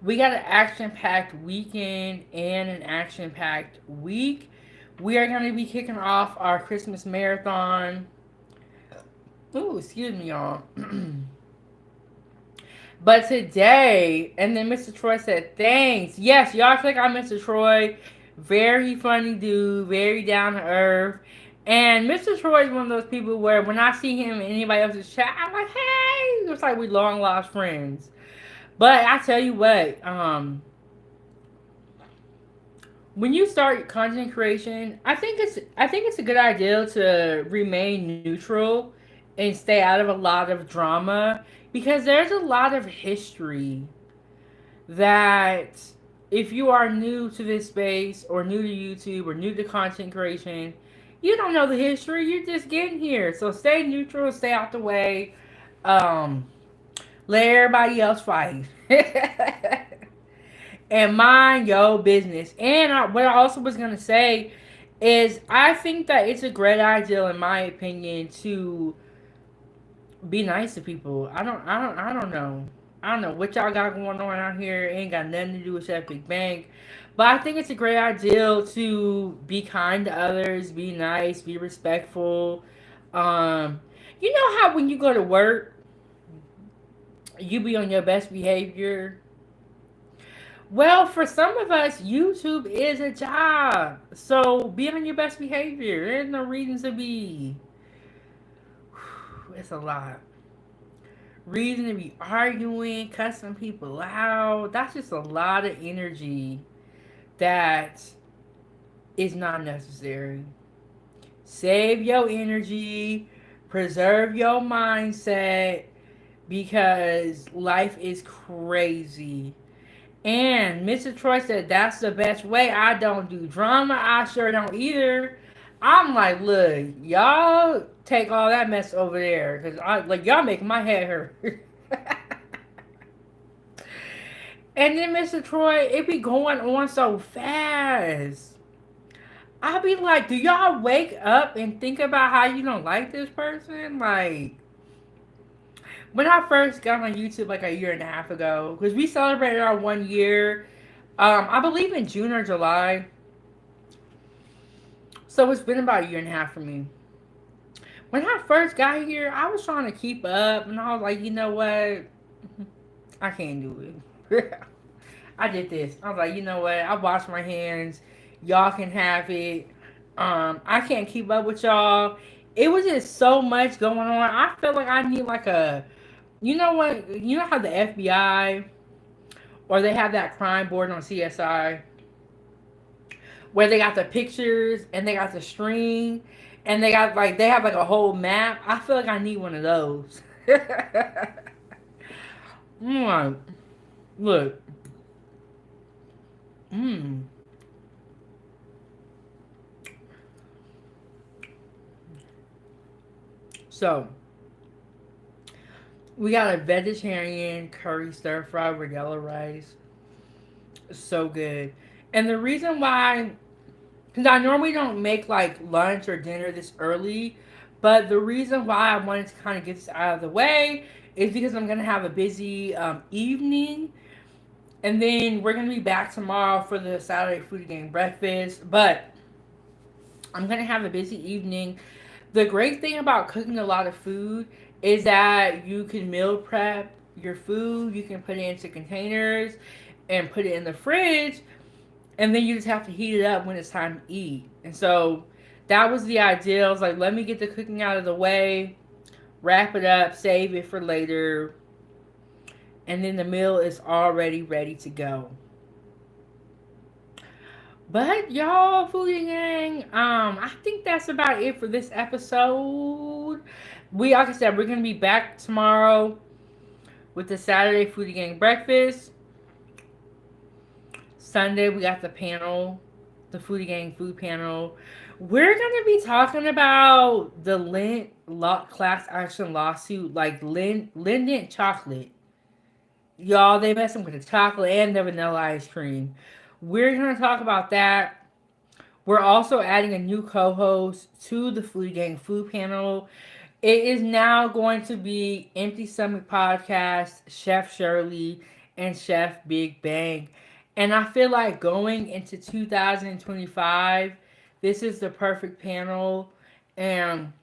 We got an action-packed weekend and an action-packed week. We are going to be kicking off our Christmas marathon. Ooh, excuse me, y'all. But today, and then Mr. Troy said, thanks. Yes, y'all check out Mr. Troy. Very funny dude, very down to earth. And Mr. Troy is one of those people where when I see him in anybody else's chat, I'm like, hey, it's like we long lost friends. But I tell you what, when you start content creation, I think it's a good idea to remain neutral and stay out of a lot of drama because there's a lot of history that if you are new to this space or new to YouTube or new to content creation, you don't know the history. You're just getting here. So stay neutral, stay out the way. Um, Let everybody else fight. And mind your business. And what I also was going to say is I think that it's a great idea, in my opinion, to be nice to people. I don't know what y'all got going on out here. It ain't got nothing to do with that big bank. But I think it's a great idea to be kind to others, be nice, be respectful. Um, you know how when you go to work, you be on your best behavior. Well, for some of us, YouTube is a job. So be on your best behavior. There's no reason to be. It's a lot. Reason to be arguing, cussing people out. That's just a lot of energy that is not necessary. Save your energy, preserve your mindset because life is crazy. And Mr. Troy said that's the best way. I don't do drama. I sure don't either. I'm like, look, y'all take all that mess over there because I like y'all making my head hurt. And then Mr. Troy, it be going on so fast. I'll be like, do y'all wake up and think about how you don't like this person? Like, when I first got on YouTube like a year and a half ago, because we celebrated our 1 year, I believe in June or July. So it's been about a year and a half for me. When I first got here, I was trying to keep up, and I was like, you know what? I can't do it. I did this. I was like, you know what? I washed my hands. Y'all can have it. I can't keep up with y'all. It was just so much going on. I felt like I need like a, you know what? You know how the FBI or they have that crime board on CSI where they got the pictures and they got the string and they got like they have like a whole map. I feel like I need one of those. Mm, look. Mm. So we got a vegetarian curry stir fry with yellow rice. So good. And the reason why, because I normally don't make like lunch or dinner this early, but the reason why I wanted to kind of get this out of the way is because I'm going to have a busy evening. And then we're going to be back tomorrow for the Saturday Food Gang breakfast. But I'm going to have a busy evening. The great thing about cooking a lot of food is that you can meal prep your food. You can put it into containers and put it in the fridge. And then you just have to heat it up when it's time to eat. And so that was the idea. I was like, let me get the cooking out of the way, wrap it up, save it for later. and then the meal is already ready to go. But y'all, Foodie Gang, I think that's about it for this episode. Like I said, we're gonna be back tomorrow with the Saturday Foodie Gang breakfast. Sunday we got the panel, the Foodie Gang food panel. We're gonna be talking about the class action lawsuit, like Linden chocolate. Y'all, they messed with the chocolate and the vanilla ice cream. We're gonna talk about that. We're also adding a new co-host to the Foodie Gang food panel. It is now going to be Empty Stomach Podcast, Chef Shirley, and Chef Big Bang. And I feel like going into 2025, this is the perfect panel. And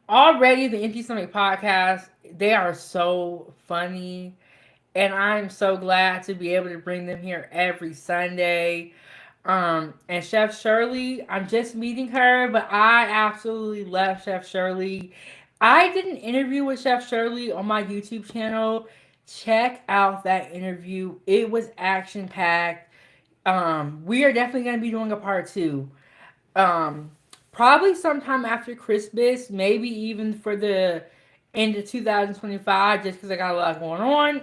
already the Empty Stomach Podcast, they are so funny. And I'm so glad to be able to bring them here every Sunday. And Chef Shirley, I'm just meeting her, but I absolutely love Chef Shirley. I did an interview with Chef Shirley on my YouTube channel. Check out that interview. It was action packed. We are definitely going to be doing a part two. Um, Probably sometime after Christmas, maybe even for the end of 2025, just because I got a lot going on.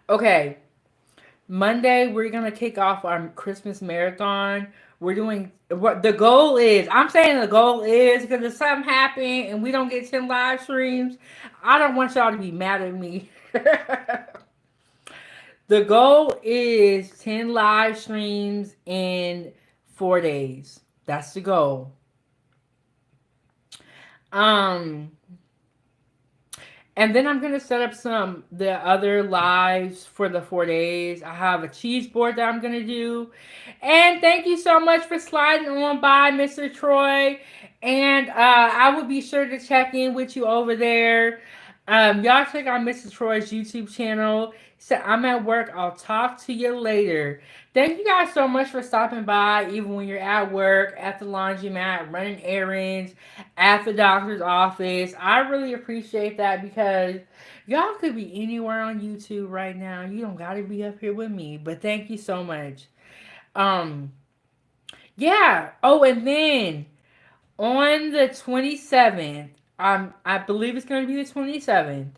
Okay, Monday, we're gonna kick off our Christmas marathon. We're doing what the goal is. I'm saying the goal is because if something happen and we don't get 10 live streams, I don't want y'all to be mad at me. The goal is 10 live streams in 4 days. That's the goal. Um, And then I'm gonna set up some the other lives for the 4 days. I have a cheese board that I'm gonna do. And thank you so much for sliding on by, Mr. Troy. And I will be sure to check in with you over there. Y'all check out Mr. Troy's YouTube channel. So I'm at work. I'll talk to you later. Thank you guys so much for stopping by, even when you're at work, at the laundromat, running errands, at the doctor's office. I really appreciate that because y'all could be anywhere on YouTube right now. You don't gotta be up here with me. But thank you so much. Um, yeah. Oh, and then on the 27th, I believe it's gonna be the 27th.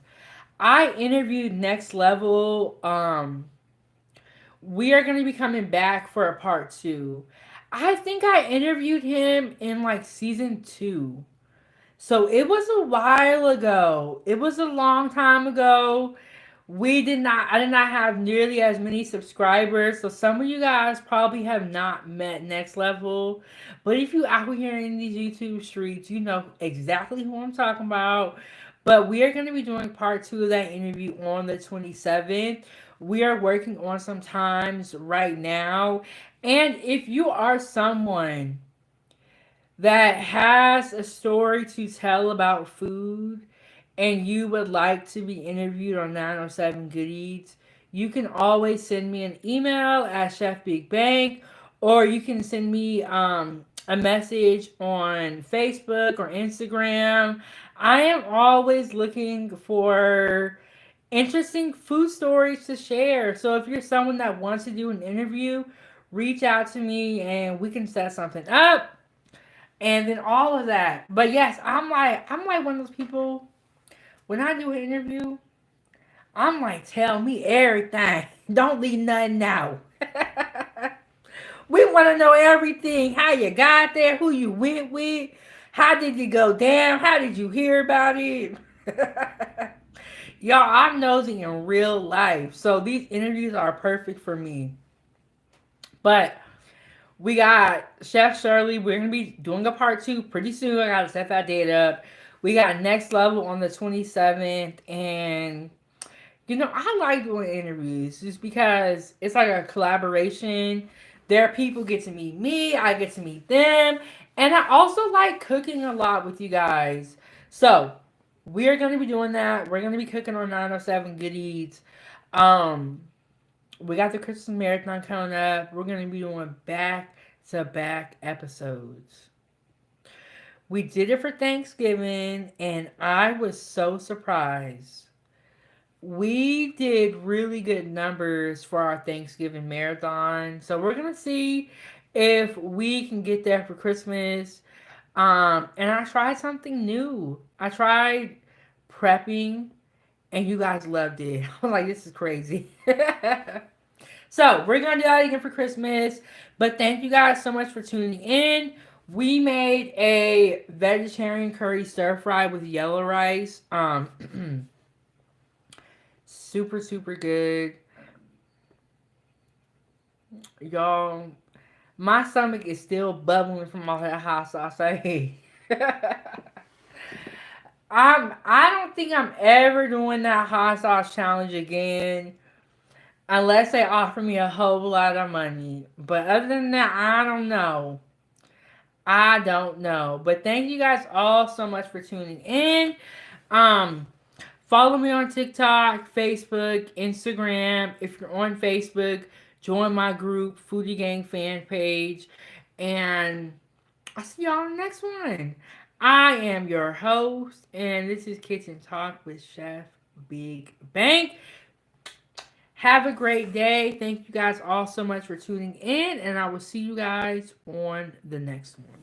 I interviewed Next Level. We are gonna be coming back for a part two. I think I interviewed him in like season two. So it was a while ago. It was a long time ago. I did not have nearly as many subscribers. So some of you guys probably have not met Next Level. But if you out here in these YouTube streets, you know exactly who I'm talking about. But we are going to be doing part two of that interview on the 27th. We are working on some times right now. And if you are someone that has a story to tell about food and you would like to be interviewed on 907 Good Eats, you can always send me an email at Chef Big Bang, or you can send me a message on Facebook or Instagram. I am always looking for interesting food stories to share. So if you're someone that wants to do an interview, reach out to me and we can set something up and then all of that. But yes, I'm like one of those people. When I do an interview, I'm like, tell me everything. Don't leave nothing out. We want to know everything. How you got there, who you went with, how did you go down, how did you hear about it. Y'all, I'm nosy in real life, so these interviews are perfect for me. But we got Chef Shirley. We're gonna be doing a part two pretty soon. I gotta set that date up. We got Next Level on the 27th, and you know I like doing interviews just because it's like a collaboration. There, people get to meet me. I get to meet them, and I also like cooking a lot with you guys. So we are gonna be doing that. We're gonna be cooking on 907 Good Eats. Um, we got the Christmas marathon coming up. We're gonna be doing back to back episodes. We did it for Thanksgiving, and I was so surprised. we did really good numbers for our Thanksgiving marathon. So we're gonna see if we can get there for Christmas. And I tried something new. I tried prepping, and you guys loved it. I'm like, this is crazy. So we're gonna do that again for Christmas. But thank you guys so much for tuning in. We made a vegetarian curry stir fry with yellow rice. Super super good, y'all. My stomach is still bubbling from all that hot sauce I ate. I don't think I'm ever doing that hot sauce challenge again unless they offer me a whole lot of money. But other than that, I don't know. I don't know. But thank you guys all so much for tuning in. Um, Follow me on TikTok, Facebook, Instagram. If you're on Facebook, join my group, Foodie Gang fan page. And I'll see y'all on the next one. I am your host, and this is Kitchen Talk with Chef Big Bank. Have a great day. Thank you guys all so much for tuning in, and I will see you guys on the next one.